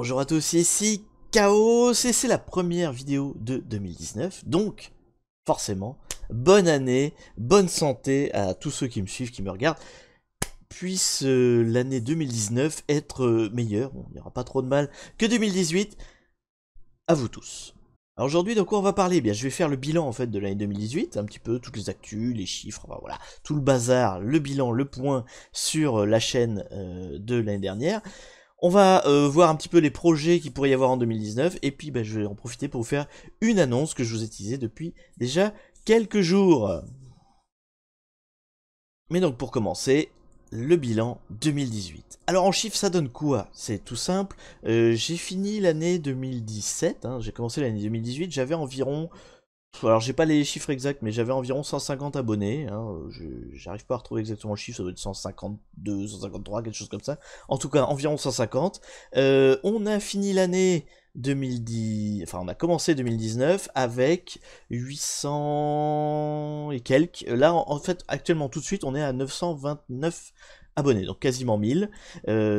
Bonjour à tous, ici Chaos et c'est la première vidéo de 2019, donc forcément, bonne année, bonne santé à tous ceux qui me suivent, qui me regardent. Puisse l'année 2019 être meilleure, bon, il n'y aura pas trop de mal, que 2018, à vous tous. Alors aujourd'hui, de quoi on va parler? Eh bien, je vais faire le bilan en fait de l'année 2018, un petit peu toutes les actus, les chiffres, enfin, voilà, tout le bazar, le bilan, le point sur la chaîne de l'année dernière. On va voir un petit peu les projets qu'il pourrait y avoir en 2019, et puis je vais en profiter pour vous faire une annonce que je vous ai teasée depuis déjà quelques jours. Mais donc pour commencer, le bilan 2018. Alors en chiffres ça donne quoi? C'est tout simple, j'ai fini l'année 2017, hein, j'ai commencé l'année 2018, j'avais environ... Alors j'ai pas les chiffres exacts, mais j'avais environ 150 abonnés, hein, j'arrive pas à retrouver exactement le chiffre, ça doit être 152, 153, quelque chose comme ça. En tout cas, environ 150. On a fini l'année 2010, enfin on a commencé 2019 avec 800 et quelques. Là, en fait, actuellement tout de suite, on est à 929 abonnés, donc quasiment 1000.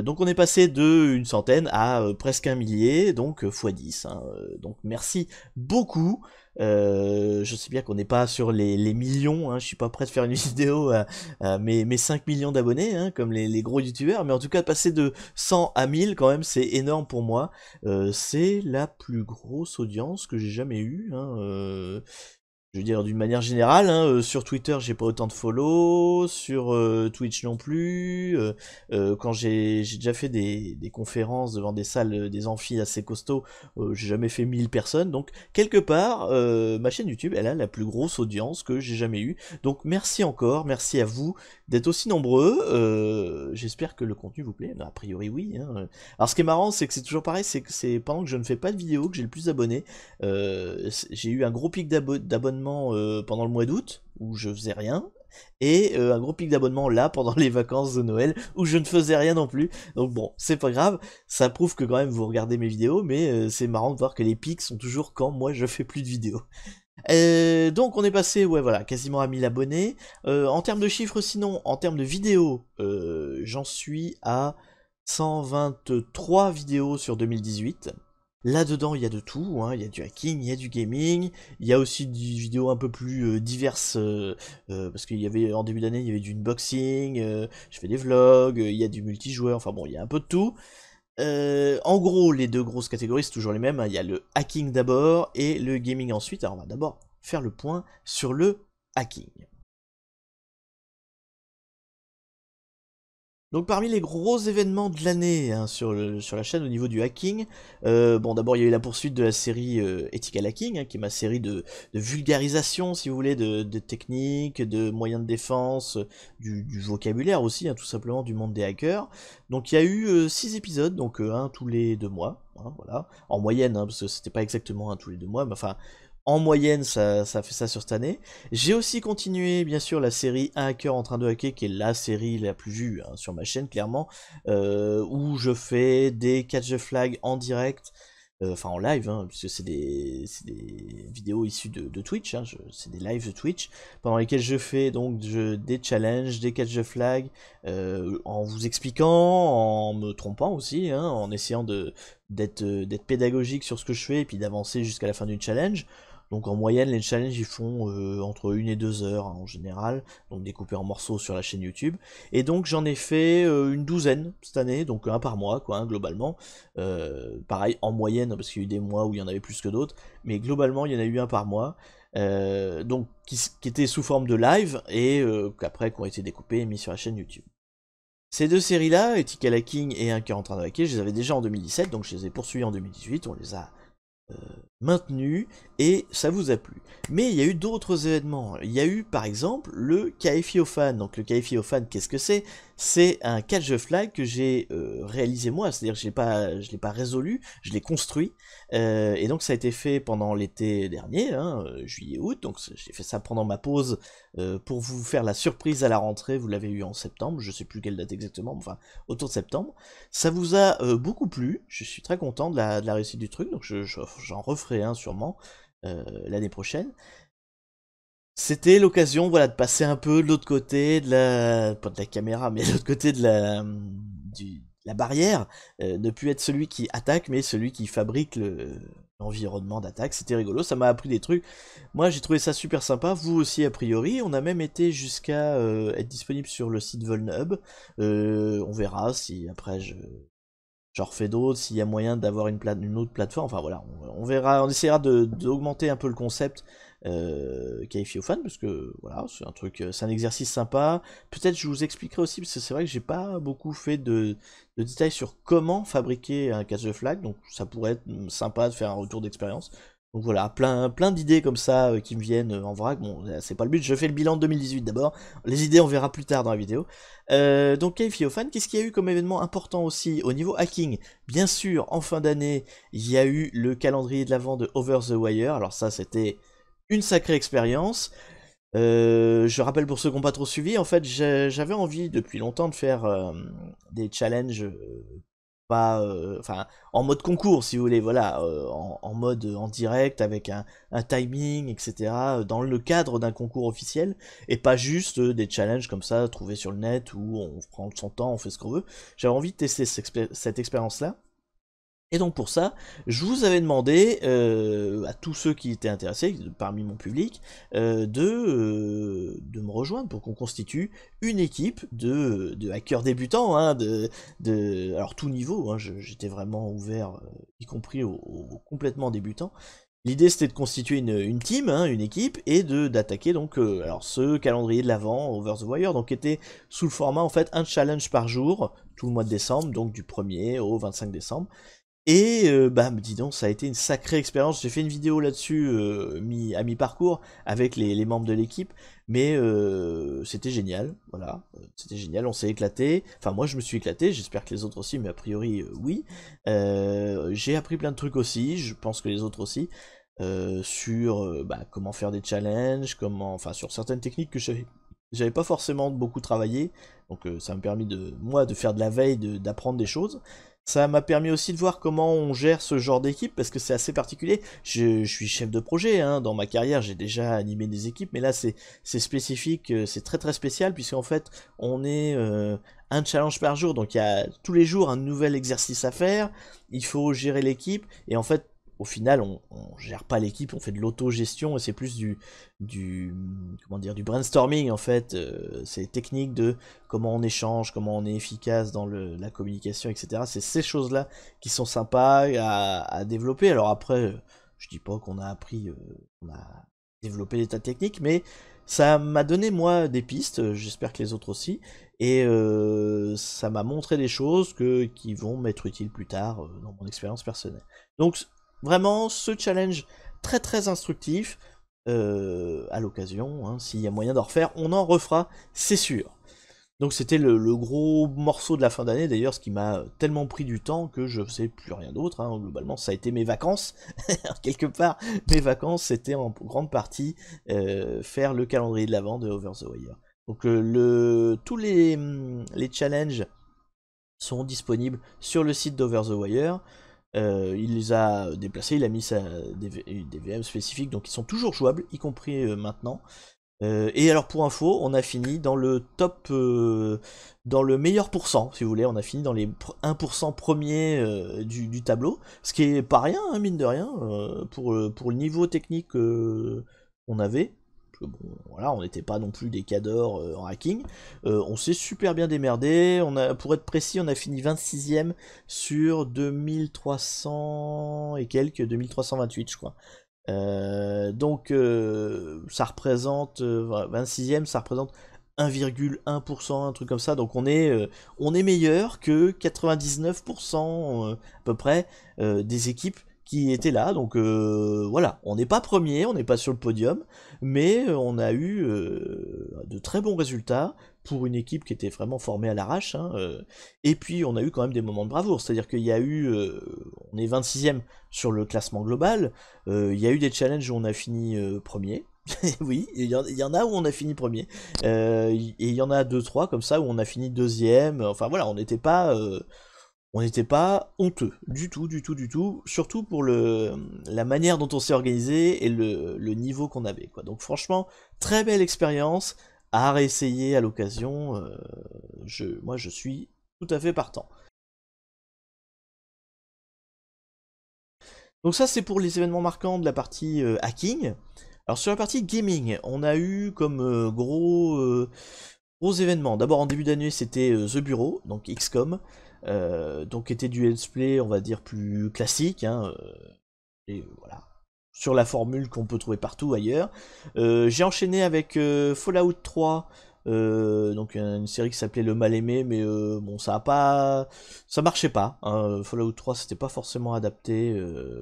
Donc on est passé de une centaine à presque un millier, donc x 10. Hein, donc merci beaucoup. Je sais bien qu'on n'est pas sur les millions, hein, je suis pas prêt de faire une vidéo à mes 5 millions d'abonnés, hein, comme les gros youtubeurs, mais en tout cas passer de 100 à 1000 quand même c'est énorme pour moi. C'est la plus grosse audience que j'ai jamais eue, hein, je veux dire d'une manière générale, hein, sur Twitter j'ai pas autant de follow, sur Twitch non plus, quand j'ai déjà fait des conférences devant des salles, des amphis assez costauds, j'ai jamais fait 1000 personnes, donc quelque part, ma chaîne YouTube elle a la plus grosse audience que j'ai jamais eue, donc merci encore, merci à vous d'être aussi nombreux, j'espère que le contenu vous plaît, a priori oui, hein. Alors ce qui est marrant c'est que c'est toujours pareil, c'est que c'est pendant que je ne fais pas de vidéo que j'ai le plus d'abonnés, j'ai eu un gros pic d'abonnement pendant le mois d'août où je faisais rien, et un gros pic d'abonnement là pendant les vacances de Noël où je ne faisais rien non plus. Donc bon, c'est pas grave, ça prouve que quand même vous regardez mes vidéos, mais c'est marrant de voir que les pics sont toujours quand moi je fais plus de vidéos. Donc on est passé, ouais voilà, quasiment à 1000 abonnés. En termes de chiffres sinon, en termes de vidéos, j'en suis à 123 vidéos sur 2018. Là-dedans, il y a de tout, hein. Il y a du hacking, il y a du gaming, il y a aussi des vidéos un peu plus diverses, parce qu'il y avait, en début d'année, il y avait du unboxing, je fais des vlogs, il y a du multijoueur, enfin bon, il y a un peu de tout. En gros, les deux grosses catégories, c'est toujours les mêmes, hein. Il y a le hacking d'abord et le gaming ensuite. Alors on va d'abord faire le point sur le hacking. Donc parmi les gros événements de l'année, hein, sur la chaîne au niveau du hacking, bon d'abord il y a eu la poursuite de la série Ethical Hacking, hein, qui est ma série de vulgarisation si vous voulez, de techniques, de moyens de défense, du vocabulaire aussi, hein, tout simplement du monde des hackers. Donc il y a eu 6 épisodes, donc un tous les 2 mois, hein, voilà, en moyenne, hein, parce que c'était pas exactement un tous les 2 mois, mais enfin... En moyenne, ça fait ça sur cette année. J'ai aussi continué, bien sûr, la série Un hacker en train de hacker, qui est la série la plus vue, hein, sur ma chaîne, clairement, où je fais des catch the flag en direct, enfin en live, hein, puisque c'est des vidéos issues de Twitch, hein, c'est des lives de Twitch, pendant lesquels je fais donc des challenges, des catch the flag, en vous expliquant, en me trompant aussi, hein, en essayant d'être pédagogique sur ce que je fais, et puis d'avancer jusqu'à la fin d'une challenge. Donc en moyenne, les challenges ils font entre 1 et 2 heures, hein, en général, donc découpés en morceaux sur la chaîne YouTube. Et donc j'en ai fait une douzaine cette année, donc un par mois, quoi, hein, globalement. Pareil en moyenne, parce qu'il y a eu des mois où il y en avait plus que d'autres, mais globalement il y en a eu un par mois. Donc qui était sous forme de live, et qu'après qui ont été découpés et mis sur la chaîne YouTube. Ces deux séries-là, Ethical Hacking et Un cœur en train de hacker, je les avais déjà en 2017, donc je les ai poursuivis en 2018, on les a maintenu, et ça vous a plu. Mais il y a eu d'autres événements. Il y a eu par exemple le KFI Fan. Donc le KFI Fan, qu'est-ce que c'est? C'est un catch the flag que j'ai réalisé moi, c'est-à-dire que je l'ai pas résolu, je l'ai construit, et donc ça a été fait pendant l'été dernier, hein, juillet-août, donc j'ai fait ça pendant ma pause pour vous faire la surprise à la rentrée. Vous l'avez eu en septembre, je sais plus quelle date exactement, enfin autour de septembre. Ça vous a beaucoup plu, je suis très content de la réussite du truc, donc j'en referai un sûrement l'année prochaine. C'était l'occasion, voilà, de passer un peu de l'autre côté de la... pas de la caméra, mais de l'autre côté de la barrière, ne plus être celui qui attaque, mais celui qui fabrique l'environnement d'attaque. C'était rigolo, ça m'a appris des trucs. Moi, j'ai trouvé ça super sympa, vous aussi a priori. On a même été jusqu'à être disponible sur le site Volnhub. On verra si après j'en refais d'autres, s'il y a moyen d'avoir une autre plateforme. Enfin voilà, on verra, on essaiera d'augmenter un peu le concept Fan, parce que voilà, c'est un truc, c'est un exercice sympa. Peut-être je vous expliquerai aussi, parce que c'est vrai que j'ai pas beaucoup fait de détails sur comment fabriquer un catch the flag, donc ça pourrait être sympa de faire un retour d'expérience. Donc voilà, plein d'idées comme ça qui me viennent en vrac. Bon, c'est pas le but, je fais le bilan de 2018 d'abord. Les idées, on verra plus tard dans la vidéo. Donc Fan, qu'est-ce qu'il y a eu comme événement important aussi au niveau hacking? Bien sûr, en fin d'année, il y a eu le calendrier de l'avant de Over the Wire. Alors ça, c'était une sacrée expérience. Je rappelle pour ceux qui n'ont pas trop suivi, en fait, j'avais envie depuis longtemps de faire des challenges pas, enfin, en mode concours, si vous voulez, voilà, en mode en direct, avec un timing, etc., dans le cadre d'un concours officiel, et pas juste des challenges comme ça, trouvés sur le net, où on prend son temps, on fait ce qu'on veut. J'avais envie de tester cette expérience-là. Et donc pour ça, je vous avais demandé à tous ceux qui étaient intéressés, parmi mon public, de me rejoindre pour qu'on constitue une équipe de hackers débutants, hein, alors tout niveau, hein, j'étais vraiment ouvert, y compris aux complètement débutants. L'idée c'était de constituer une team, hein, une équipe, et d'attaquer donc alors ce calendrier de l'avant, Over the Wire, donc était sous le format en fait un challenge par jour, tout le mois de décembre, donc du 1er au 25 décembre. Et bah dis donc, ça a été une sacrée expérience. J'ai fait une vidéo là-dessus à mi-parcours avec les membres de l'équipe, mais c'était génial, voilà, c'était génial, on s'est éclaté. Enfin moi je me suis éclaté, j'espère que les autres aussi, mais a priori oui. J'ai appris plein de trucs aussi, je pense que les autres aussi, sur bah, comment faire des challenges, enfin sur certaines techniques que j'avais pas forcément beaucoup travaillé, donc ça m'a permis moi de faire de la veille, d'apprendre des choses. Ça m'a permis aussi de voir comment on gère ce genre d'équipe, parce que c'est assez particulier. Je suis chef de projet, hein, dans ma carrière j'ai déjà animé des équipes, mais là c'est spécifique, c'est très spécial, puisqu'en fait on est un challenge par jour, donc il y a tous les jours un nouvel exercice à faire, il faut gérer l'équipe, et en fait au final, on gère pas l'équipe, on fait de l'autogestion, et c'est plus comment dire, du brainstorming en fait. C'est technique de comment on échange, comment on est efficace dans la communication, etc. C'est ces choses-là qui sont sympas à développer. Alors après, je dis pas qu'on a appris, on a développé des tas de techniques, mais ça m'a donné moi des pistes, j'espère que les autres aussi, et ça m'a montré des choses qui vont m'être utiles plus tard dans mon expérience personnelle. Donc vraiment, ce challenge très instructif, à l'occasion, hein, s'il y a moyen d'en refaire, on en refera, c'est sûr. Donc c'était le gros morceau de la fin d'année, d'ailleurs, ce qui m'a tellement pris du temps que je faisais plus rien d'autre, hein. Globalement ça a été mes vacances, quelque part, mes vacances c'était en grande partie faire le calendrier de l'avant de Over the Wire. Donc tous les challenges sont disponibles sur le site d'Over the Wire. Il les a déplacés, il a mis des VM spécifiques, donc ils sont toujours jouables, y compris maintenant. Et alors pour info, on a fini dans le top, dans le meilleur pourcent, si vous voulez, on a fini dans les 1% premiers du tableau, ce qui est pas rien, hein, mine de rien, pour le niveau technique qu'on avait. Bon, voilà, on n'était pas non plus des cadors en hacking. On s'est super bien démerdé. Pour être précis, on a fini 26ème sur 2300 et quelques, 2328 je crois. Donc ça représente 26ème, ça représente 1,1%, un truc comme ça. Donc on est meilleur que 99% à peu près des équipes qui étaient là. Donc voilà, on n'est pas premier, on n'est pas sur le podium, mais on a eu de très bons résultats pour une équipe qui était vraiment formée à l'arrache, hein, et puis on a eu quand même des moments de bravoure, c'est-à-dire qu'il y a eu, on est 26ème sur le classement global, il y a eu des challenges où on a fini premier, oui, il y en a où on a fini premier, et il y en a 2-3 comme ça où on a fini deuxième, enfin voilà, on n'était pas honteux, du tout, surtout pour la manière dont on s'est organisé et le niveau qu'on avait, quoi. Donc franchement, très belle expérience à réessayer à l'occasion, moi je suis tout à fait partant. Donc ça c'est pour les événements marquants de la partie hacking. Alors sur la partie gaming, on a eu comme gros événements. D'abord en début d'année c'était The Bureau, donc XCOM, donc qui était du let's play on va dire plus classique, hein, et voilà, sur la formule qu'on peut trouver partout ailleurs. J'ai enchaîné avec Fallout 3, donc une série qui s'appelait Le Mal-Aimé, mais bon ça marchait pas, hein. Fallout 3 c'était pas forcément adapté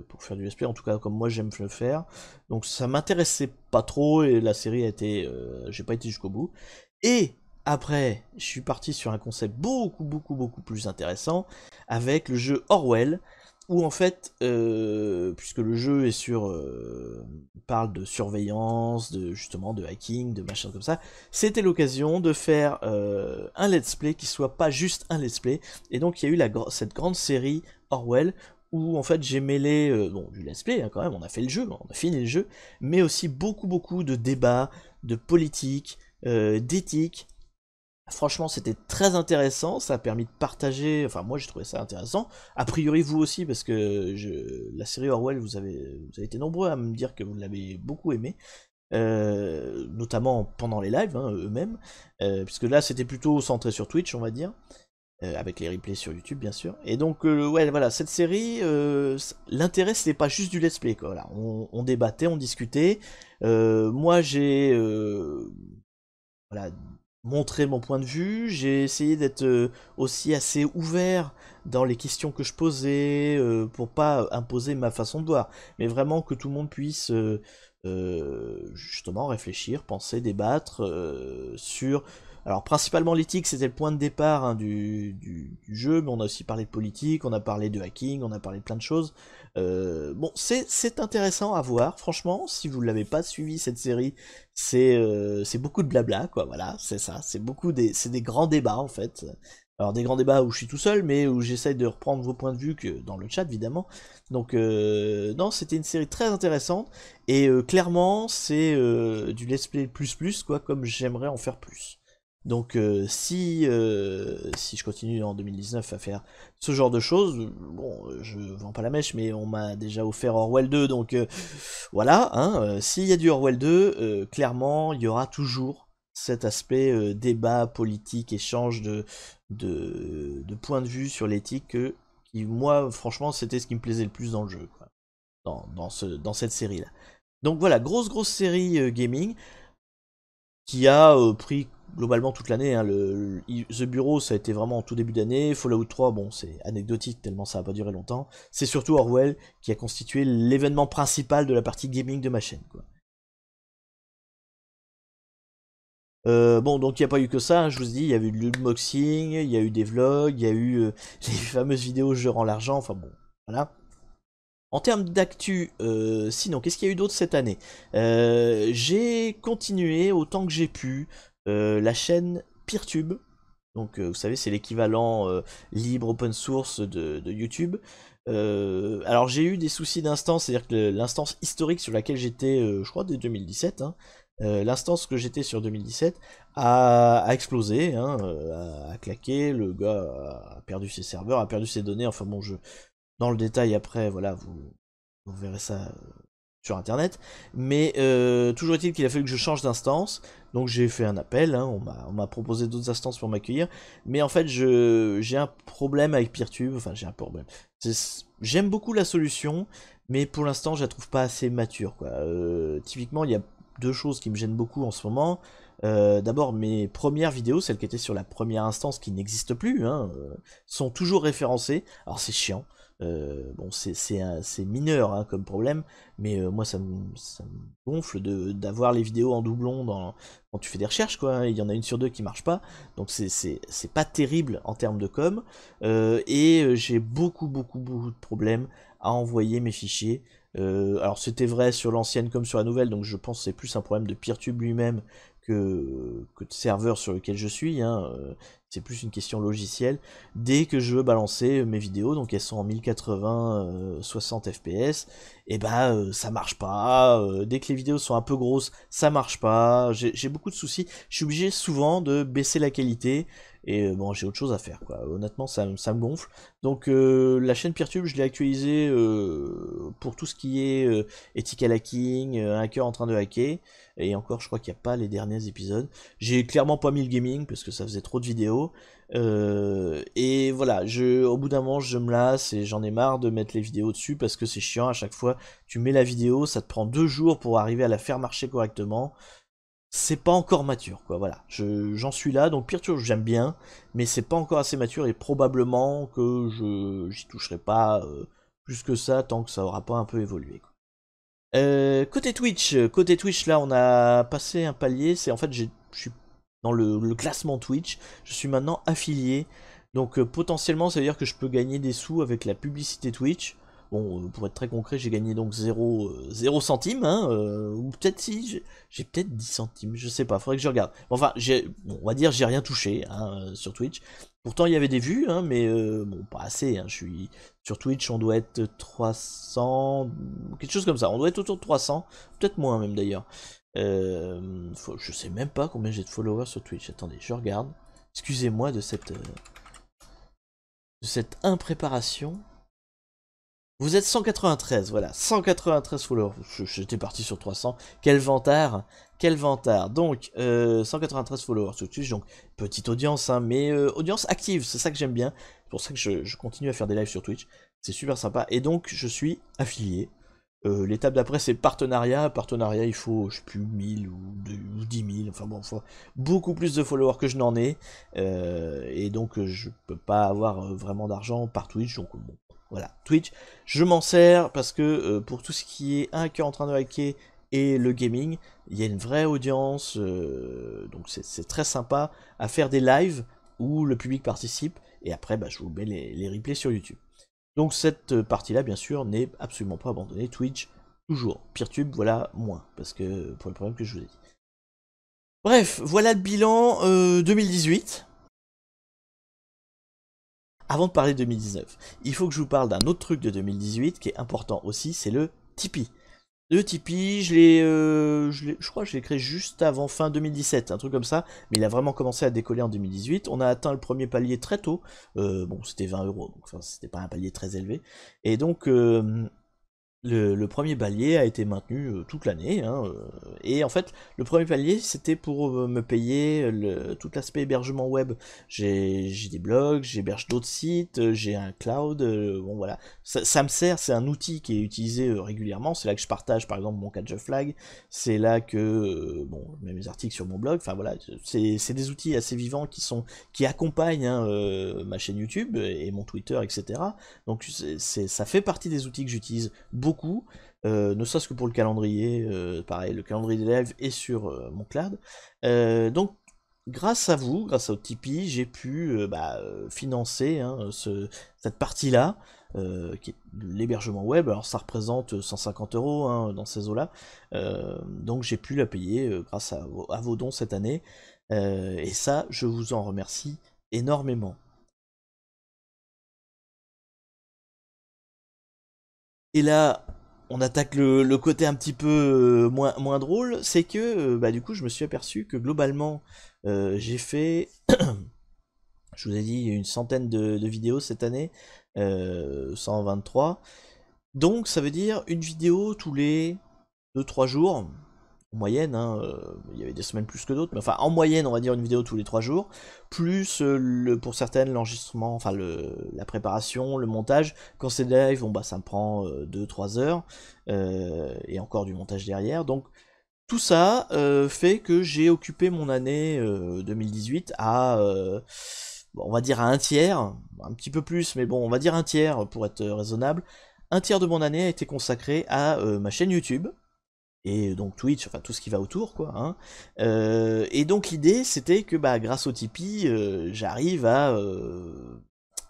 pour faire du let's play, en tout cas comme moi j'aime le faire, donc ça m'intéressait pas trop et la série a été, j'ai pas été jusqu'au bout. Et après, je suis parti sur un concept beaucoup plus intéressant avec le jeu Orwell, où en fait, puisque le jeu est parle de surveillance, justement de hacking, de machin comme ça, c'était l'occasion de faire un let's play qui soit pas juste un let's play, et donc il y a eu cette grande série Orwell, où en fait j'ai mêlé, bon du let's play hein, quand même, on a fait le jeu, on a fini le jeu, mais aussi beaucoup de débats, de politique, d'éthique. Franchement, c'était très intéressant, ça a permis de partager, enfin moi j'ai trouvé ça intéressant, a priori vous aussi, parce que la série Orwell, vous avez été nombreux à me dire que vous l'avez beaucoup aimé, notamment pendant les lives, hein, eux-mêmes, puisque là c'était plutôt centré sur Twitch, on va dire, avec les replays sur YouTube bien sûr, et donc ouais voilà, cette série, l'intérêt c'était pas juste du let's play, quoi. Voilà, on débattait, on discutait, moi j'ai voilà, montrer mon point de vue, j'ai essayé d'être aussi assez ouvert dans les questions que je posais, pour pas imposer ma façon de voir, mais vraiment que tout le monde puisse justement réfléchir, penser, débattre sur... Alors principalement l'éthique, c'était le point de départ hein, du jeu, mais on a aussi parlé de politique, on a parlé de hacking, on a parlé de plein de choses. Bon, c'est intéressant à voir, franchement, si vous ne l'avez pas suivi cette série, c'est beaucoup de blabla, quoi, voilà, c'est ça, c'est des grands débats, en fait. Alors des grands débats où je suis tout seul, mais où j'essaye de reprendre vos points de vue que dans le chat, évidemment. Donc, non, c'était une série très intéressante, et clairement, c'est du let's play plus, quoi, comme j'aimerais en faire plus. Donc si je continue en 2019 à faire ce genre de choses, bon, je vends pas la mèche, mais on m'a déjà offert Orwell 2, donc voilà, hein, s'il y a du Orwell 2, clairement, il y aura toujours cet aspect débat politique, échange de points de vue sur l'éthique, qui, moi, franchement, c'était ce qui me plaisait le plus dans le jeu, quoi, dans cette série-là. Donc voilà, grosse série gaming, qui a pris globalement toute l'année, hein. The Bureau, ça a été vraiment en tout début d'année. Fallout 3, bon, c'est anecdotique tellement ça n'a pas duré longtemps. C'est surtout Orwell qui a constitué l'événement principal de la partie gaming de ma chaîne, quoi. Bon, donc il n'y a pas eu que ça, hein, je vous ai dit, il y a eu de l'unboxing, il y a eu des vlogs, il y a eu les fameuses vidéos Je rends l'argent, enfin bon, voilà. En termes d'actu, sinon, qu'est-ce qu'il y a eu d'autre cette année? J'ai continué autant que j'ai pu la chaîne Peertube. Donc, vous savez, c'est l'équivalent libre open source de YouTube. Alors, j'ai eu des soucis d'instance, c'est-à-dire que l'instance historique sur laquelle j'étais, je crois, dès 2017, hein, l'instance que j'étais sur 2017 a explosé, hein, a claqué, le gars a perdu ses serveurs, a perdu ses données, enfin bon, dans le détail après, voilà, vous verrez ça sur internet, mais toujours est-il qu'il a fallu que je change d'instance, donc j'ai fait un appel, hein, on m'a proposé d'autres instances pour m'accueillir, mais en fait j'ai un problème avec Peertube, enfin j'ai un problème, j'aime beaucoup la solution, mais pour l'instant je la trouve pas assez mature, quoi. Typiquement il y a deux choses qui me gênent beaucoup en ce moment. D'abord, mes premières vidéos, celles qui étaient sur la première instance qui n'existe plus, hein, sont toujours référencées. Alors c'est chiant. Bon, c'est mineur hein, comme problème, mais moi ça me gonfle d'avoir les vidéos en doublon quand tu fais des recherches, quoi, hein. Il y en a une sur deux qui marche pas, donc c'est pas terrible en termes de com. Et j'ai beaucoup de problèmes à envoyer mes fichiers. Alors c'était vrai sur l'ancienne comme sur la nouvelle, donc je pense que c'est plus un problème de Peertube lui-même que de serveur sur lequel je suis, hein. c'est plus une question logicielle. Dès que je veux balancer mes vidéos, donc elles sont en 1080 60 fps, et bah ça marche pas. Dès que les vidéos sont un peu grosses, ça marche pas. J'ai beaucoup de soucis. Je suis obligé souvent de baisser la qualité. Et bon, j'ai autre chose à faire, quoi. Honnêtement, ça me gonfle. Donc la chaîne Peertube, je l'ai actualisée pour tout ce qui est ethical hacking, hacker en train de hacker. Et encore, je crois qu'il n'y a pas les derniers épisodes. J'ai clairement pas mis le gaming parce que ça faisait trop de vidéos. Et voilà, au bout d'un moment, je me lasse et j'en ai marre de mettre les vidéos dessus parce que c'est chiant à chaque fois. Tu mets la vidéo, ça te prend 2 jours pour arriver à la faire marcher correctement. C'est pas encore mature, quoi, voilà. J'en suis là, donc Peertube, j'aime bien, mais c'est pas encore assez mature et probablement que j'y toucherai pas plus que ça tant que ça aura pas un peu évolué, quoi. Côté Twitch, là, on a passé un palier. C'est en fait, je suis dans le classement Twitch. Je suis maintenant affilié. Donc potentiellement, ça veut dire que je peux gagner des sous avec la publicité Twitch. Bon, pour être très concret, j'ai gagné donc 0 centimes, hein, ou peut-être si, j'ai peut-être 10 centimes, je sais pas, faudrait que je regarde. Enfin, bon, on va dire j'ai rien touché hein, sur Twitch. Pourtant, il y avait des vues, hein, mais bon, pas assez. Hein, je suis sur Twitch, on doit être 300, quelque chose comme ça. On doit être autour de 300, peut-être moins même d'ailleurs. Je sais même pas combien j'ai de followers sur Twitch. Attendez, je regarde. Excusez-moi de cette impréparation. Vous êtes 193, voilà, 193 followers. J'étais parti sur 300. Quel vantard, quel vantard. Donc, 193 followers sur Twitch, donc petite audience, hein, mais audience active, c'est ça que j'aime bien. C'est pour ça que je continue à faire des lives sur Twitch. C'est super sympa. Et donc, je suis affilié. L'étape d'après, c'est partenariat. Partenariat, il faut, je sais plus, 1000 ou 10 000. Enfin bon, il faut beaucoup plus de followers que je n'en ai. Et donc, je peux pas avoir vraiment d'argent par Twitch. Donc, bon. Voilà, Twitch, je m'en sers parce que pour tout ce qui est hacker en train de hacker et le gaming, il y a une vraie audience, donc c'est très sympa à faire des lives où le public participe, et après bah, je vous mets les replays sur YouTube. Donc cette partie-là, bien sûr, n'est absolument pas abandonnée. Twitch, toujours. Peertube, voilà, moins, parce que pour le problème que je vous ai dit. Bref, voilà le bilan 2018. Avant de parler de 2019, il faut que je vous parle d'un autre truc de 2018 qui est important aussi, c'est le Tipeee. Le Tipeee, je crois que je l'ai créé juste avant fin 2017, un truc comme ça, mais il a vraiment commencé à décoller en 2018. On a atteint le premier palier très tôt, bon c'était 20 €, donc enfin, c'était pas un palier très élevé, et donc le premier palier a été maintenu toute l'année, hein, et en fait le premier palier c'était pour me payer tout l'aspect hébergement web. J'ai des blogs, j'héberge d'autres sites, j'ai un cloud, bon voilà, ça me sert, c'est un outil qui est utilisé régulièrement, c'est là que je partage par exemple mon catch flag, c'est là que bon, je mets mes articles sur mon blog, enfin voilà, c'est des outils assez vivants qui accompagnent hein, ma chaîne YouTube et mon Twitter, etc. Donc ça fait partie des outils que j'utilise beaucoup, ne serait-ce que pour le calendrier, pareil, le calendrier des lives est sur mon cloud. Donc grâce à vous, grâce au Tipeee, j'ai pu financer hein, cette partie-là, qui est l'hébergement web. Alors ça représente 150 € hein, dans ces eaux-là, donc j'ai pu la payer grâce à vos dons cette année, et ça, je vous en remercie énormément. Et là, on attaque le côté un petit peu moins drôle, c'est que bah, du coup je me suis aperçu que globalement j'ai fait, je vous ai dit, une centaine de vidéos cette année, 123, donc ça veut dire une vidéo tous les 2-3 jours, en moyenne, hein, il y avait des semaines plus que d'autres, mais enfin en moyenne on va dire une vidéo tous les 3 jours, plus pour certaines l'enregistrement, enfin la préparation, le montage. Quand c'est live, bon bah ça me prend 2-3 heures, et encore du montage derrière, donc tout ça fait que j'ai occupé mon année 2018 à, bon, on va dire à un tiers, un petit peu plus, mais bon on va dire un tiers pour être raisonnable. Un tiers de mon année a été consacré à ma chaîne YouTube, et donc Twitch, enfin tout ce qui va autour, quoi. Hein. Et donc l'idée, c'était que bah, grâce au Tipeee, j'arrive à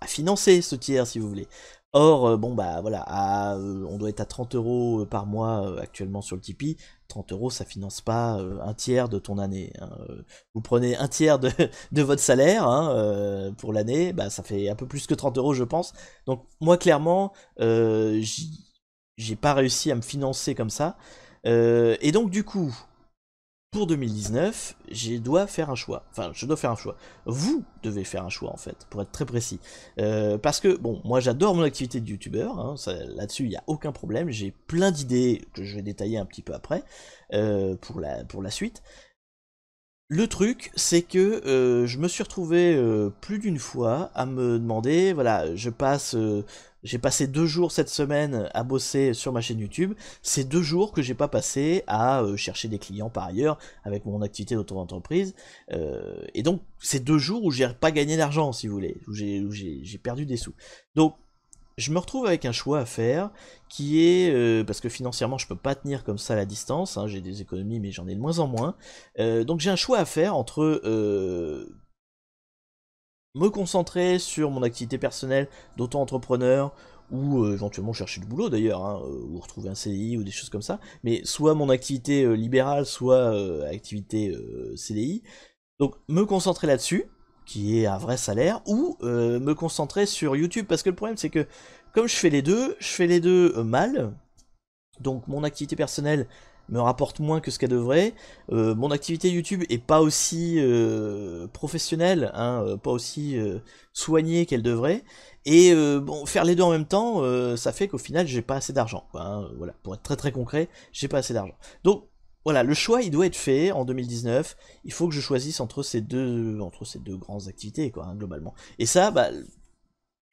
financer ce tiers, si vous voulez. Or, bon bah voilà, on doit être à 30 € par mois actuellement sur le Tipeee. 30 euros, ça finance pas un tiers de ton année, hein. Vous prenez un tiers de votre salaire, hein, pour l'année, bah, ça fait un peu plus que 30 euros, je pense. Donc moi, clairement, j'ai pas réussi à me financer comme ça. Et donc du coup, pour 2019, je dois faire un choix. Enfin, je dois faire un choix. Vous devez faire un choix, en fait, pour être très précis. Parce que, bon, moi j'adore mon activité de youtubeur, hein, là-dessus il n'y a aucun problème. J'ai plein d'idées que je vais détailler un petit peu après, pour la suite. Le truc, c'est que je me suis retrouvé plus d'une fois à me demander, voilà, j'ai passé 2 jours cette semaine à bosser sur ma chaîne YouTube, c'est 2 jours que j'ai pas passé à chercher des clients par ailleurs avec mon activité d'auto-entreprise, et donc c'est 2 jours où j'ai pas gagné d'argent, si vous voulez, où j'ai perdu des sous. Donc je me retrouve avec un choix à faire qui est, parce que financièrement je peux pas tenir comme ça à la distance, hein, j'ai des économies mais j'en ai de moins en moins, donc j'ai un choix à faire entre me concentrer sur mon activité personnelle d'auto-entrepreneur, ou éventuellement chercher du boulot d'ailleurs, hein, ou retrouver un CDI ou des choses comme ça, mais soit mon activité libérale, soit activité CDI, donc me concentrer là-dessus, qui est un vrai salaire, ou me concentrer sur YouTube, parce que le problème c'est que comme je fais les deux mal, donc mon activité personnelle me rapporte moins que ce qu'elle devrait, mon activité YouTube est pas aussi professionnelle, hein, pas aussi soignée qu'elle devrait, et bon, faire les deux en même temps, ça fait qu'au final j'ai pas assez d'argent, quoi, hein, voilà, pour être très très concret, j'ai pas assez d'argent. Donc voilà, le choix il doit être fait en 2019, il faut que je choisisse entre ces deux grandes activités, quoi, hein, globalement. Et ça, bah,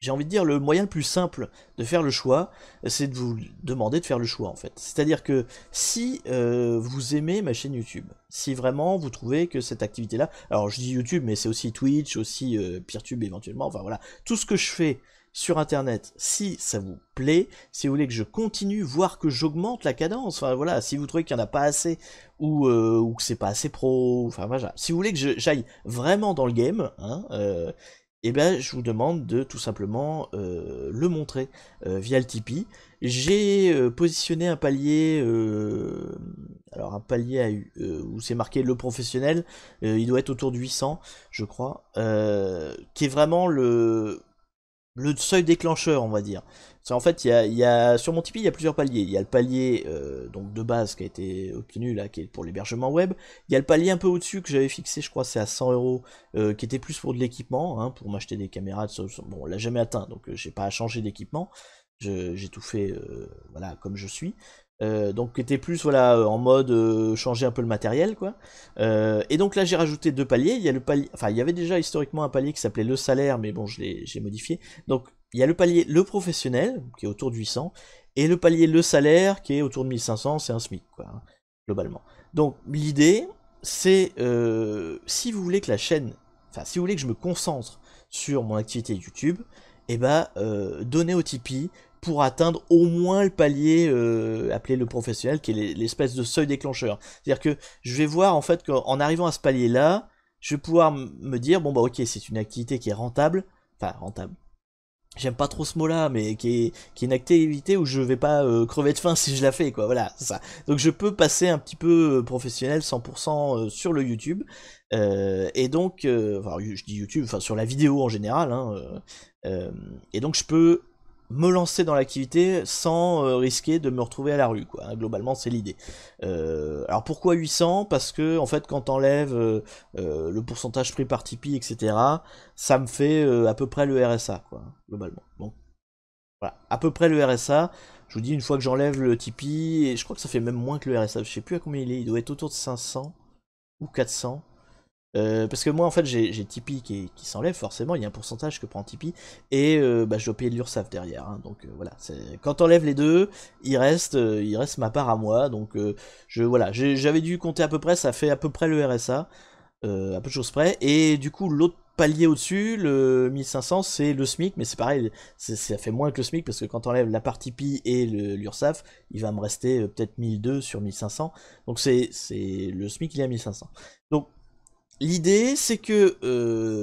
j'ai envie de dire, le moyen le plus simple de faire le choix, c'est de vous demander de faire le choix, en fait. C'est-à-dire que si vous aimez ma chaîne YouTube, si vraiment vous trouvez que cette activité-là, alors je dis YouTube, mais c'est aussi Twitch, aussi Peertube éventuellement, enfin voilà, tout ce que je fais sur Internet, si ça vous plaît, si vous voulez que je continue, voire que j'augmente la cadence, enfin voilà, si vous trouvez qu'il n'y en a pas assez, ou que c'est pas assez pro, enfin voilà, si vous voulez que j'aille vraiment dans le game, hein, et ben je vous demande de tout simplement le montrer via le Tipeee. J'ai positionné un palier, alors un palier où c'est marqué le professionnel, il doit être autour de 800 je crois, qui est vraiment le seuil déclencheur, on va dire. En fait, sur mon Tipeee, il y a plusieurs paliers. Il y a le palier donc de base qui a été obtenu là, qui est pour l'hébergement web. Il y a le palier un peu au-dessus que j'avais fixé, je crois, c'est à 100 euros, qui était plus pour de l'équipement, hein, pour m'acheter des caméras. Bon, on l'a jamais atteint, donc j'ai pas à changer d'équipement. J'ai tout fait, voilà, comme je suis. Donc qui était plus voilà en mode changer un peu le matériel, quoi. Et donc là j'ai rajouté 2 paliers. Il y a le palier, enfin il y avait déjà historiquement un palier qui s'appelait le salaire, mais bon j'ai modifié. Donc il y a le palier le professionnel qui est autour de 800, et le palier le salaire qui est autour de 1500, c'est un SMIC, quoi, hein, globalement. Donc l'idée c'est si vous voulez que la chaîne, enfin si vous voulez que je me concentre sur mon activité YouTube, et bah donnez au Tipeee pour atteindre au moins le palier appelé le professionnel, qui est l'espèce de seuil déclencheur. C'est-à-dire que je vais voir en fait qu'en arrivant à ce palier-là, je vais pouvoir me dire, bon bah ok, c'est une activité qui est rentable, enfin rentable, j'aime pas trop ce mot-là, mais qui est une activité où je vais pas crever de faim si je la fais, quoi, voilà, c'est ça. Donc je peux passer un petit peu professionnel 100% sur le YouTube, et donc, enfin je dis YouTube, enfin sur la vidéo en général, hein, et donc je peux me lancer dans l'activité sans risquer de me retrouver à la rue, quoi, hein, globalement c'est l'idée. Alors pourquoi 800? Parce que en fait quand t'enlèves le pourcentage pris par Tipeee, etc., ça me fait à peu près le RSA, quoi, hein, globalement. Donc voilà, à peu près le RSA. Je vous dis, une fois que j'enlève le Tipeee, et je crois que ça fait même moins que le RSA, je sais plus à combien il est, il doit être autour de 500 ou 400. Parce que moi en fait j'ai Tipeee qui s'enlève forcément, il y a un pourcentage que prend Tipeee, et bah, je dois payer de l'URSSAF derrière, hein, donc voilà, quand on enlève les deux, il reste ma part à moi, donc voilà, j'avais dû compter à peu près, ça fait à peu près le RSA, à peu de choses près, et du coup l'autre palier au-dessus, le 1500, c'est le SMIC, mais c'est pareil, ça fait moins que le SMIC, parce que quand on enlève la part Tipeee et l'URSSAF, il va me rester peut-être 1200 sur 1500, donc le SMIC il est à 1500. Donc l'idée, c'est que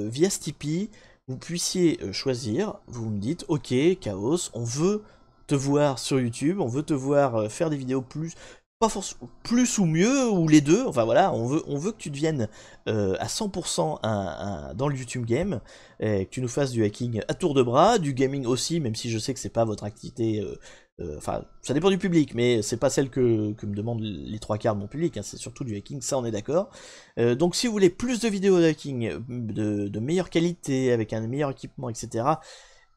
via Stipeee, vous puissiez choisir, vous me dites, ok, Chaos, on veut te voir sur YouTube, on veut te voir faire des vidéos plus, pas forcément plus ou mieux, ou les deux, enfin voilà, on veut que tu deviennes à 100% dans le YouTube game, et que tu nous fasses du hacking à tour de bras, du gaming aussi, même si je sais que c'est pas votre activité, enfin, ça dépend du public, mais c'est pas celle que me demandent les trois quarts de mon public, hein, c'est surtout du hacking, ça on est d'accord. Donc si vous voulez plus de vidéos de hacking, de meilleure qualité, avec un meilleur équipement, etc.,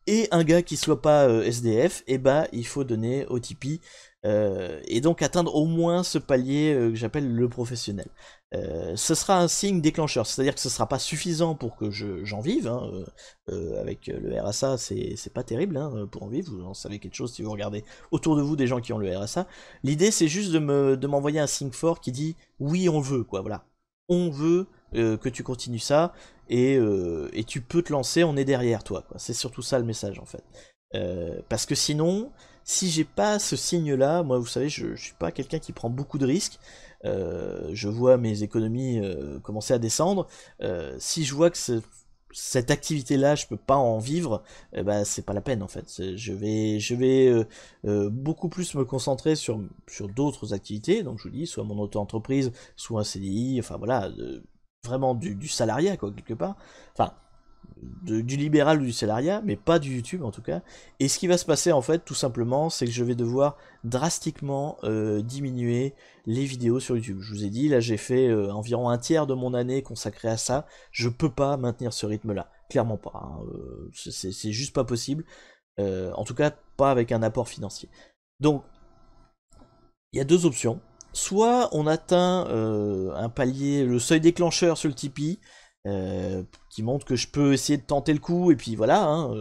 et un gars qui soit pas SDF, et bah il faut donner au Tipeee, et donc atteindre au moins ce palier que j'appelle le professionnel. Ce sera un signe déclencheur, c'est-à-dire que ce sera pas suffisant pour que j'en vive, hein, avec le RSA c'est pas terrible hein, pour en vivre, vous en savez quelque chose si vous regardez autour de vous des gens qui ont le RSA. L'idée c'est juste de m'envoyer un signe fort qui dit oui on veut, quoi, voilà. On veut que tu continues ça, et tu peux te lancer, on est derrière toi, quoi. C'est surtout ça le message en fait. Parce que sinon, si j'ai pas ce signe-là, moi vous savez, je suis pas quelqu'un qui prend beaucoup de risques, je vois mes économies commencer à descendre, si je vois que cette activité-là, je peux pas en vivre, bah c'est pas la peine en fait. Je vais beaucoup plus me concentrer sur d'autres activités, donc je vous dis, soit mon auto-entreprise, soit un CDI, enfin voilà, vraiment du salariat quoi, quelque part. Enfin, du libéral ou du salariat, mais pas du YouTube en tout cas. Et ce qui va se passer en fait, tout simplement, c'est que je vais devoir drastiquement diminuer les vidéos sur YouTube. Je vous ai dit, là j'ai fait environ un tiers de mon année consacrée à ça. Je peux pas maintenir ce rythme-là, clairement pas. Hein. C'est juste pas possible. En tout cas, pas avec un apport financier. Donc, il y a deux options. Soit on atteint un palier, le seuil déclencheur sur le Tipeee, qui montre que je peux essayer de tenter le coup, et puis voilà, hein,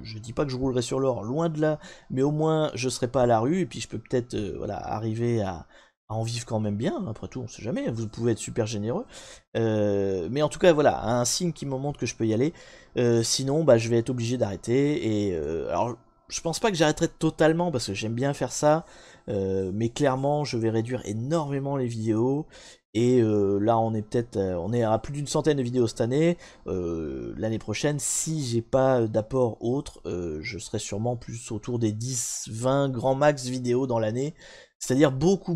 je dis pas que je roulerai sur l'or, loin de là, mais au moins je serai pas à la rue, et puis je peux peut-être voilà, arriver à en vivre quand même bien, après tout on sait jamais, vous pouvez être super généreux, mais en tout cas voilà, un signe qui me montre que je peux y aller, sinon bah, je vais être obligé d'arrêter, et alors je pense pas que j'arrêterai totalement, parce que j'aime bien faire ça, mais clairement je vais réduire énormément les vidéos, et là on est peut-être on est à plus d'une centaine de vidéos cette année. L'année prochaine, si j'ai pas d'apport autre, je serai sûrement plus autour des 10-20 grands max vidéos dans l'année, c'est-à-dire beaucoup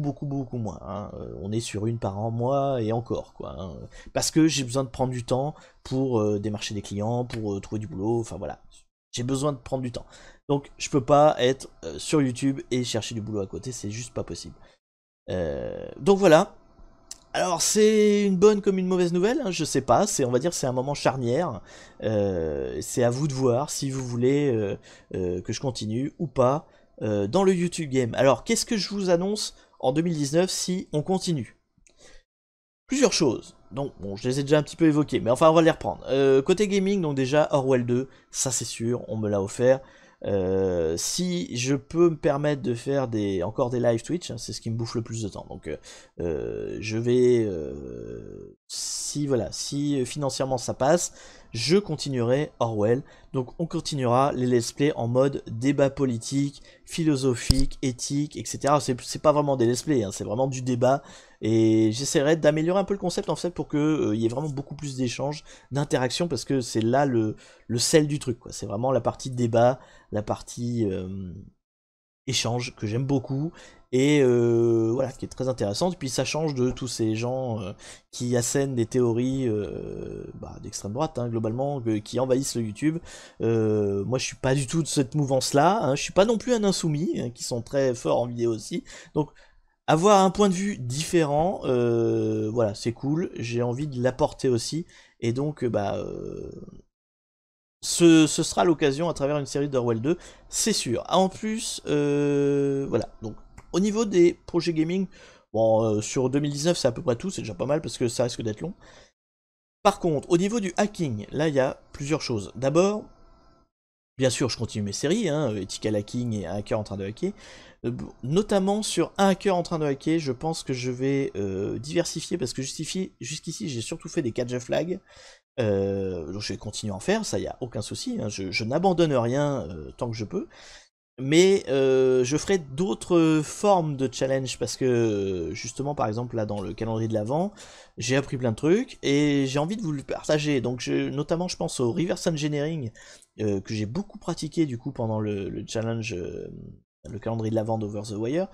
moins, hein. On est sur une par an, mois, et encore quoi, hein. Parce que j'ai besoin de prendre du temps pour démarcher des clients, pour trouver du boulot, enfin voilà, j'ai besoin de prendre du temps. Donc je peux pas être sur YouTube et chercher du boulot à côté, c'est juste pas possible. Donc voilà. Alors c'est une bonne comme une mauvaise nouvelle, hein, je sais pas, on va dire c'est un moment charnière, c'est à vous de voir si vous voulez que je continue ou pas dans le YouTube game. Alors qu'est-ce que je vous annonce en 2019 si on continue? Plusieurs choses, donc bon je les ai déjà un petit peu évoquées, mais enfin on va les reprendre. Côté gaming, donc déjà Orwell 2, ça c'est sûr, on me l'a offert. Si je peux me permettre de faire encore des live Twitch, hein, c'est ce qui me bouffe le plus de temps. Donc je vais, si voilà, si financièrement ça passe, je continuerai Orwell. Donc on continuera les let's play en mode débat politique, philosophique, éthique, etc. C'est pas vraiment des let's play, hein, c'est vraiment du débat. Et j'essaierai d'améliorer un peu le concept en fait pour que y ait vraiment beaucoup plus d'échanges, d'interactions, parce que c'est là le sel du truc, quoi. C'est vraiment la partie débat, la partie échange que j'aime beaucoup, et voilà, qui est très intéressante. Et puis ça change de tous ces gens qui assènent des théories d'extrême droite, hein, globalement, qui envahissent le YouTube. Moi je suis pas du tout de cette mouvance là, hein. Je suis pas non plus un insoumis, hein, qui sont très forts en vidéo aussi. Donc avoir un point de vue différent, voilà, c'est cool, j'ai envie de l'apporter aussi, et donc ce sera l'occasion à travers une série d'Orwell 2, c'est sûr. En plus, voilà, donc au niveau des projets gaming, bon, sur 2019 c'est à peu près tout, c'est déjà pas mal parce que ça risque d'être long. Par contre, au niveau du hacking, là il y a plusieurs choses. D'abord, bien sûr, je continue mes séries, hein, Ethical Hacking et un hacker en train de hacker. Notamment sur un hacker en train de hacker, je pense que je vais diversifier, parce que jusqu'ici j'ai surtout fait des catch a flag. Donc je vais continuer à en faire, ça y a aucun souci, hein, je n'abandonne rien tant que je peux. Mais je ferai d'autres formes de challenge, parce que justement par exemple là dans le calendrier de l'Avent, j'ai appris plein de trucs et j'ai envie de vous le partager. Donc notamment je pense au reverse engineering que j'ai beaucoup pratiqué du coup pendant le challenge le calendrier de la vente d'Over the Wire.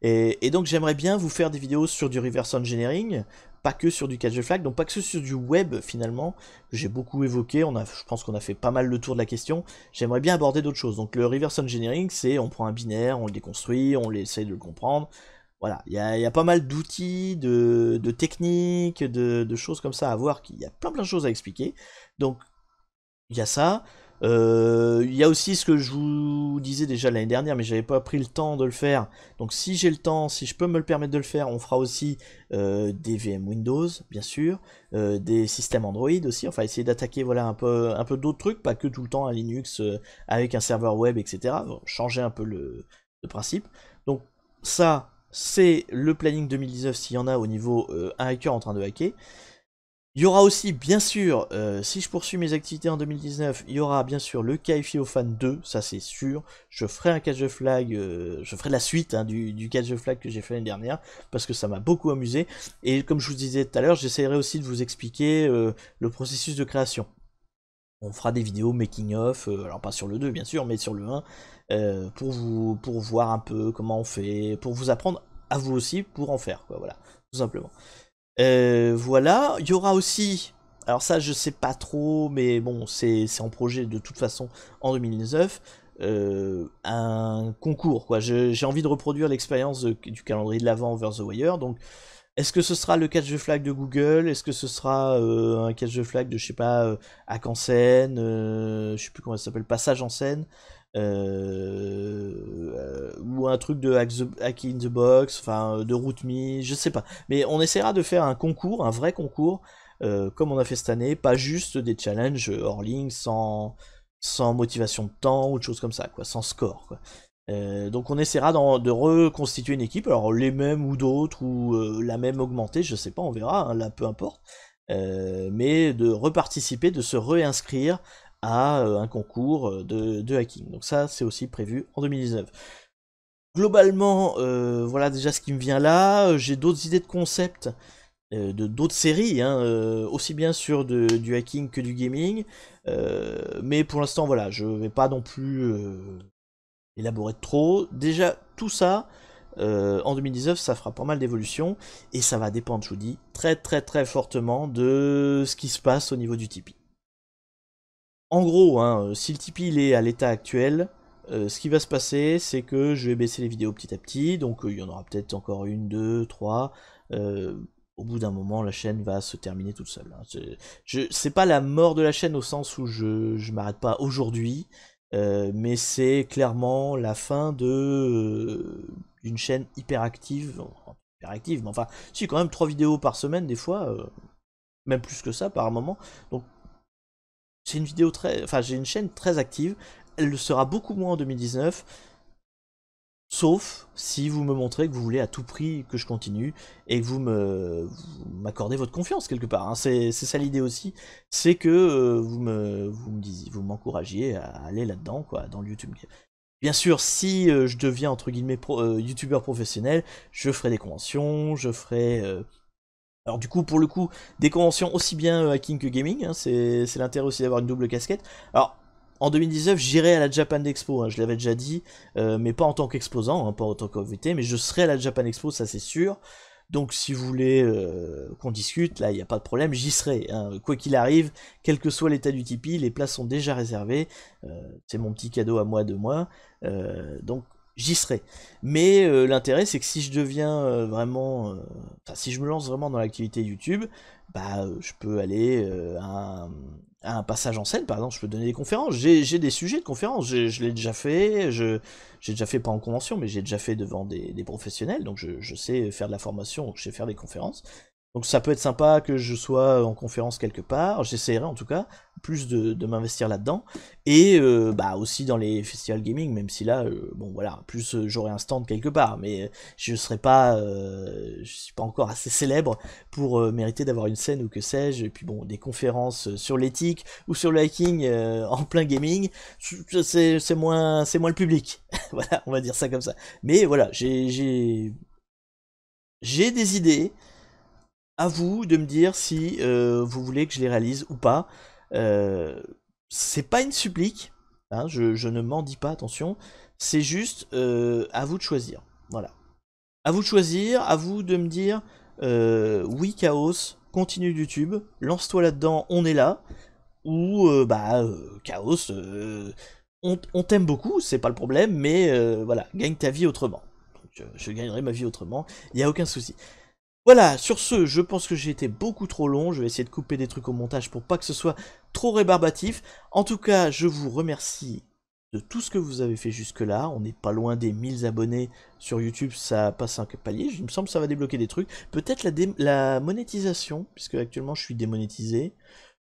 Et donc j'aimerais bien vous faire des vidéos sur du reverse engineering, pas que sur du catch the flag, donc pas que sur du web finalement, que j'ai beaucoup évoqué, je pense qu'on a fait pas mal le tour de la question. J'aimerais bien aborder d'autres choses. Donc le reverse engineering, c'est on prend un binaire, on le déconstruit, on essaye de le comprendre. Voilà, il y a pas mal d'outils, de techniques, de choses comme ça à voir, il y a plein de choses à expliquer. Donc il y a ça. Il y a aussi ce que je vous disais déjà l'année dernière, mais j'avais pas pris le temps de le faire. Donc si j'ai le temps, si je peux me le permettre de le faire, on fera aussi des VM Windows, bien sûr, des systèmes Android aussi. Enfin, essayer d'attaquer voilà un peu d'autres trucs, pas que tout le temps un Linux avec un serveur web, etc. Changer un peu le principe. Donc ça, c'est le planning 2019 s'il y en a au niveau un hacker en train de hacker. Il y aura aussi, bien sûr, si je poursuis mes activités en 2019, il y aura bien sûr le KFI au Fan 2, ça c'est sûr. Je ferai un catch the flag, je ferai la suite du catch the flag que j'ai fait l'année dernière, parce que ça m'a beaucoup amusé. Et comme je vous disais tout à l'heure, j'essaierai aussi de vous expliquer le processus de création. On fera des vidéos making of, alors pas sur le 2 bien sûr, mais sur le 1, pour voir un peu comment on fait, pour vous apprendre à vous aussi pour en faire, quoi, voilà, tout simplement. Voilà, il y aura aussi, alors ça je sais pas trop, mais bon c'est en projet de toute façon en 2019, un concours, quoi. J'ai envie de reproduire l'expérience du calendrier de l'Avent Over the Wire, donc est-ce que ce sera le catch the flag de Google, est-ce que ce sera un catch the flag de je sais pas, hack en scène, je sais plus comment ça s'appelle, passage en scène, ou un truc de hack in the box, enfin de RootMe, je sais pas. Mais on essaiera de faire un concours, un vrai concours, comme on a fait cette année, pas juste des challenges hors ligne, sans motivation de temps ou de choses comme ça, quoi, sans score, quoi. Donc on essaiera de reconstituer une équipe, alors les mêmes ou d'autres, ou la même augmentée, je sais pas, on verra, hein, là peu importe. Mais de reparticiper, de se réinscrire à un concours de hacking. Donc ça, c'est aussi prévu en 2019. Globalement, voilà déjà ce qui me vient là. J'ai d'autres idées de concept, de d'autres séries, hein, aussi bien sur du hacking que du gaming. Mais pour l'instant, voilà, je vais pas non plus élaborer trop. Déjà, tout ça, en 2019, ça fera pas mal d'évolutions. Et ça va dépendre, je vous dis, très très très fortement de ce qui se passe au niveau du Tipeee. En gros, hein, si le Tipeee il est à l'état actuel, ce qui va se passer, c'est que je vais baisser les vidéos petit à petit, donc il y en aura peut-être encore une, deux, trois. Au bout d'un moment, la chaîne va se terminer toute seule, hein. C'est pas la mort de la chaîne au sens où je m'arrête pas aujourd'hui, mais c'est clairement la fin d'une chaîne hyperactive, mais enfin, si quand même 3 vidéos par semaine des fois, même plus que ça par moment. Donc c'est une vidéo enfin j'ai une chaîne très active, elle le sera beaucoup moins en 2019, sauf si vous me montrez que vous voulez à tout prix que je continue et que vous m'accordez votre confiance quelque part, hein. C'est ça l'idée aussi, c'est que vous m'encouragiez à aller là-dedans, quoi, dans le YouTube. Bien sûr, si je deviens entre guillemets youtubeur professionnel, je ferai des conventions, je ferai alors du coup, pour le coup, des conventions aussi bien hacking que gaming, hein, c'est l'intérêt aussi d'avoir une double casquette. Alors, en 2019, j'irai à la Japan Expo, hein, je l'avais déjà dit, mais pas en tant qu'exposant, hein, pas en tant qu'OVT, mais je serai à la Japan Expo, ça c'est sûr. Donc si vous voulez qu'on discute, là il n'y a pas de problème, j'y serai, hein. Quoi qu'il arrive, quel que soit l'état du Tipeee, les places sont déjà réservées, c'est mon petit cadeau à moi de moi, donc j'y serai. Mais l'intérêt c'est que si je deviens vraiment, enfin si je me lance vraiment dans l'activité YouTube, bah je peux aller à un passage en scène, par exemple, je peux donner des conférences. J'ai des sujets de conférences, je l'ai déjà fait, j'ai déjà fait pas en convention, mais j'ai déjà fait devant des professionnels, donc je sais faire de la formation, donc je sais faire des conférences. Donc ça peut être sympa que je sois en conférence quelque part, j'essaierai en tout cas, plus de m'investir là-dedans, et bah aussi dans les festivals gaming, même si là, bon voilà, plus j'aurai un stand quelque part, mais je suis pas encore assez célèbre pour mériter d'avoir une scène ou que sais-je, et puis bon, des conférences sur l'éthique ou sur le hacking en plein gaming, c'est moins le public, voilà, on va dire ça comme ça. Mais voilà, j'ai des idées, à vous de me dire si vous voulez que je les réalise ou pas. C'est pas une supplique, hein, je ne m'en dis pas, attention. c'est juste à vous de choisir. Voilà. À vous de choisir, à vous de me dire oui Chaos, continue YouTube, lance-toi là-dedans, on est là. Ou Chaos, on t'aime beaucoup, c'est pas le problème, mais voilà, gagne ta vie autrement. Donc, je gagnerai ma vie autrement, il n'y a aucun souci. Voilà, sur ce, je pense que j'ai été beaucoup trop long, je vais essayer de couper des trucs au montage pour pas que ce soit trop rébarbatif. En tout cas, je vous remercie de tout ce que vous avez fait jusque-là, on n'est pas loin des 1000 abonnés sur YouTube, ça passe un palier, il me semble que ça va débloquer des trucs. Peut-être la monétisation, puisque actuellement je suis démonétisé.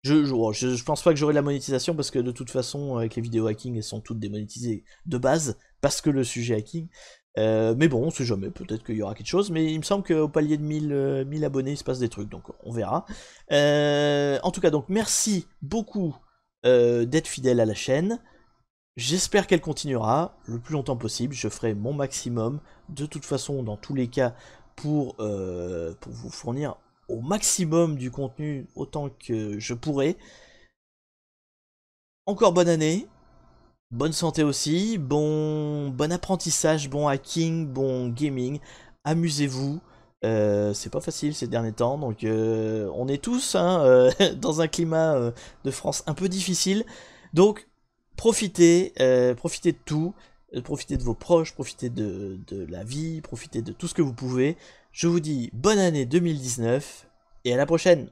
Je pense pas que j'aurai la monétisation parce que de toute façon, avec les vidéos hacking, elles sont toutes démonétisées de base, parce que le sujet hacking. Mais bon, on sait jamais, peut-être qu'il y aura quelque chose, mais il me semble qu'au palier de 1000 abonnés, il se passe des trucs, donc on verra. En tout cas, donc merci beaucoup d'être fidèle à la chaîne. J'espère qu'elle continuera le plus longtemps possible, je ferai mon maximum, de toute façon, dans tous les cas, pour vous fournir au maximum du contenu autant que je pourrai. Encore bonne année, bonne santé aussi, bon apprentissage, bon hacking, bon gaming, amusez-vous. C'est pas facile ces derniers temps, donc on est tous hein, dans un climat de France un peu difficile. Donc profitez, profitez de tout, profitez de vos proches, profitez de la vie, profitez de tout ce que vous pouvez. Je vous dis bonne année 2019 et à la prochaine.